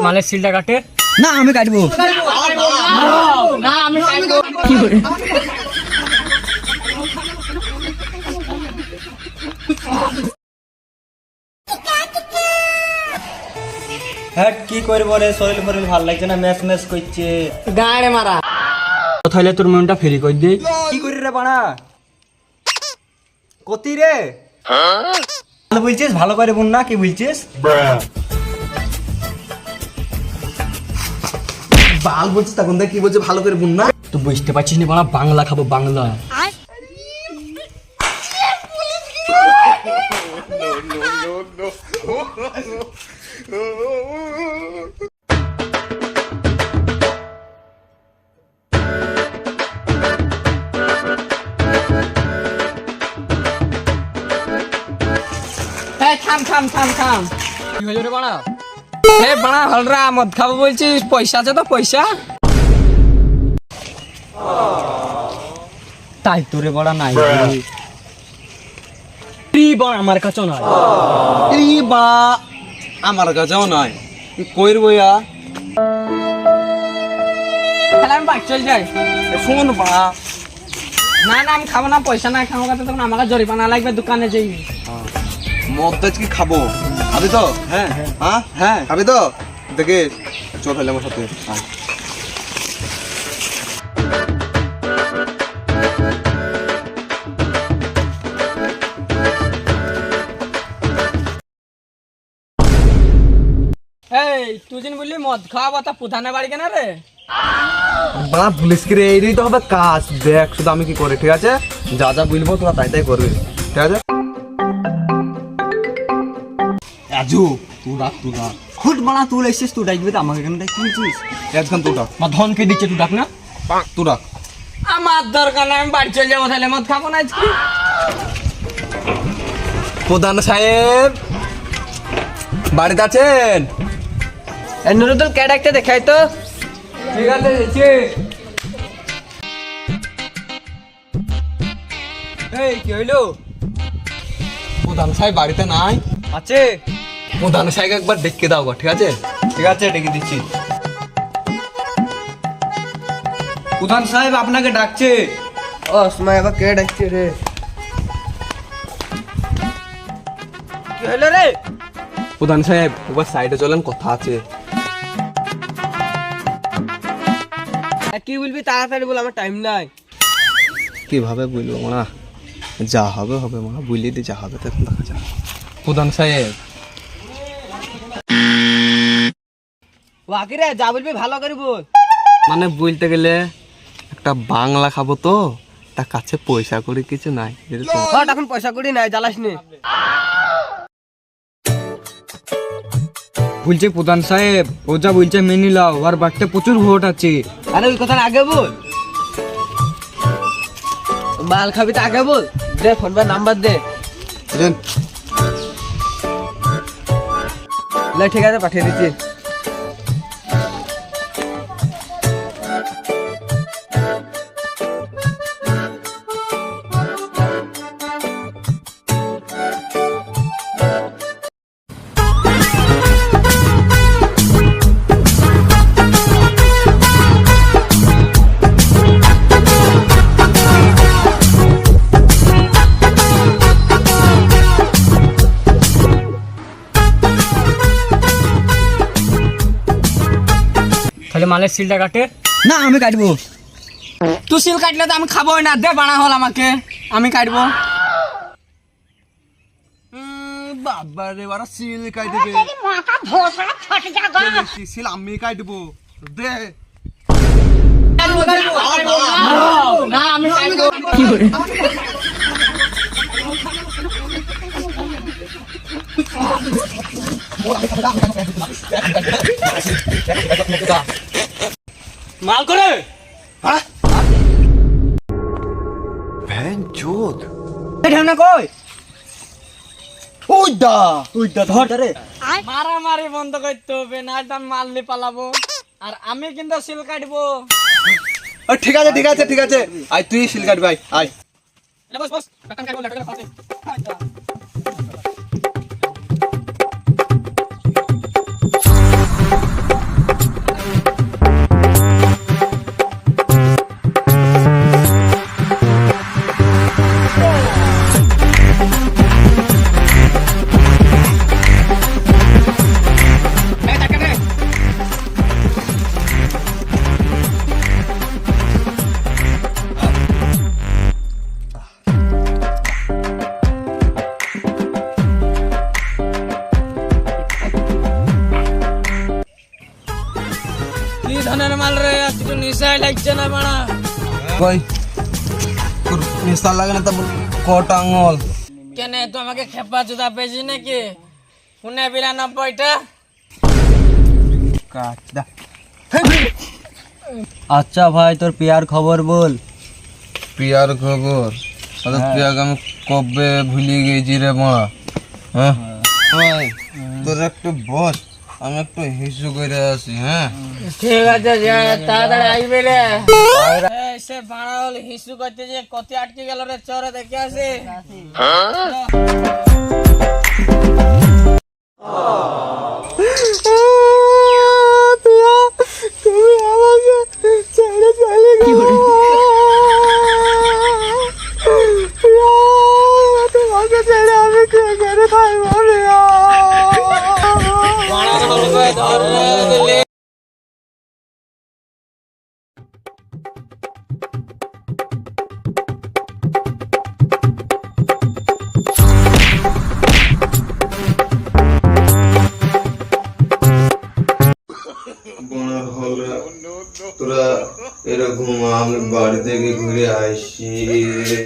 মালের সিলটা কাটে না আমি কাটবো কি করে হ্যাঁ কি করবো রে, শরীর ফরিল ভাল লাগছে না, ম্যাচ ম্যাচ করছে। গাড়ে মারা তাহলে তোর মনটা ফ্রি করে দে। কি করি রে বাড়া, কতি রে ভালো বলছিস, ভালো করে বোন না, কি বলছিস? বাল বলছিস তখন কি বলছে ভালো করে বুন না? তুই বুঝতে পারছিস না বাড়া, বাংলা খাবো বাংলা। থাম থাম থাম থাম, কি হয়েছে রে বাড়া? এ বাড়া হলরা মদ খাবো বলছিস, পয়সা আছে তো পয়সা? তাই তোরে বড়া নাই বড় আমার কাছেও নয়। এই বা আমার কাছেও নয়, কইরবো ইয়া। তাহলে আমি বাড়ি চল যাই। শোন বা, না না আমি খাবো না, পয়সা নাই খাবো কাছে, তখন আমাকে জরিমানা লাগবে, দোকানে যাই। মদ কি খাবো? খাবি তো? হ্যাঁ হ্যাঁ হ্যাঁ খাবি তো? দেখে চল ফেলে আমার সাথে। এই তুই যেন বললি মদ খাওয়া তা প্রধানের বাড়ি কেন রে? বাবা পুলিশ কি রে, এইটাই তো হবে কাজ। দেখ শুধু আমি কি করি, ঠিক আছে? যা যা বলবো তোরা তাই তাই করবি, ঠিক আছে? রাজু তুই রাখ, তুই রাখ। খুট বাড়া, তুই এসছিস, তুই ডাকবি তো আমাকে, কেন ডাকছিস? একখান তুই রাখ, আমার ধনকে দিচ্ছে, তুই ডাক না। তুই রাখ। আমার দরকার নাই, আমি বাড়ি চলে যাবো, তাহলে মদ খাবো না আজকে। প্রধান সাহেব বাড়িতে আছেন? নুরুদুল কে ডাকতে দেখাই তো। ঠিক আছে দেখছি। এই কি হইলো? প্রধান সাহেব বাড়িতে নাই। আছে? প্রধান সাহেব একবার ডেকে দাও গো, ঠিক আছে? ঠিক আছে, ডেকে দিচ্ছি। প্রধান সাহেব আপনাকে ডাকছে। ও সময় আবার কে ডাকছে রে? কি হইলো রে? প্রধান সাহেব একবার সাইডে চলেন, কথা আছে। কি বলবি তাড়াতাড়ি বল, আমার টাইম নাই। কিভাবে বলবো মানা, যা হবে হবে মানা, বলিয়ে দি যা হবে তখন দেখা যাবে। প্রধান সাহেব বাকি রে যা বলবি ভালো করে বল। মানে বলতে গেলে একটা বাংলা খাবো তো, তার কাছে পয়সা করে কিছু নাই। এখন পয়সা করি নাই, জ্বালাস নি। বলছে প্রধান সাহেব, ও যা বলছে মেনে লাও, আর বাড়িতে প্রচুর ভোট আছে। আরে ওই কথা আগে বল, মাল খাবি তো আগে বল। দে ফোন পে নাম্বার দে। লে ঠিক আছে, পাঠিয়ে দিচ্ছি। তাহলে মালের সিলটা কাটে। না আমি কাটবো। তুই সিল কাটলে তো আমি খাবোই না, দে বানা হল আমাকে, আমি কাটবো। বাবা রে বারা, সিল কাই দেবে? সিল আমি কাই দেবো, দে। না আমি কাটবো। কি করে? মাল করে না কই ওইদা ওইদা ধর রে। মারামারি বন্ধ করতে হবে, না আমি মাল নিয়ে পালাবো, আর আমি কিন্তু সিল কাটবো। ঠিক আছে ঠিক আছে ঠিক আছে, আয় তুই সিল কাটবি, আয় আয়। বস বস কাটন কাটবো, লেটার ফাটে। ধনের মাল রে আজ তো নিশাই লাগছে না বাড়া কই তোর নেশা লাগে না তা কটা আঙুল কেন তো আমাকে খেপা চুদা পেয়েছি নাকি শুনে বিলা 90টা কাট দা আচ্ছা ভাই তোর পেয়ার খবর বল। পিয়ার খবর আরে পিয়াকে আমি কবে ভুলে গেছি রে মা। হ্যাঁ ভাই তোর একটু বস আমি একটু হিসু করে আসি। হ্যাঁ ঠিক আছে যা তাড়াতাড়ি আইবে রে এই সে বাড়া হল হিসু করতে যে কত আটকে গেল রে চরে দেখে আসি তুমি আমাকে ছেড়ে চলে গেলে তোমাকে ছেড়ে আমি কি করে খাইব বাড়া হল কই ধর দিলে তোরা এরকম আমি বাড়ি থেকে ঘুরে আসি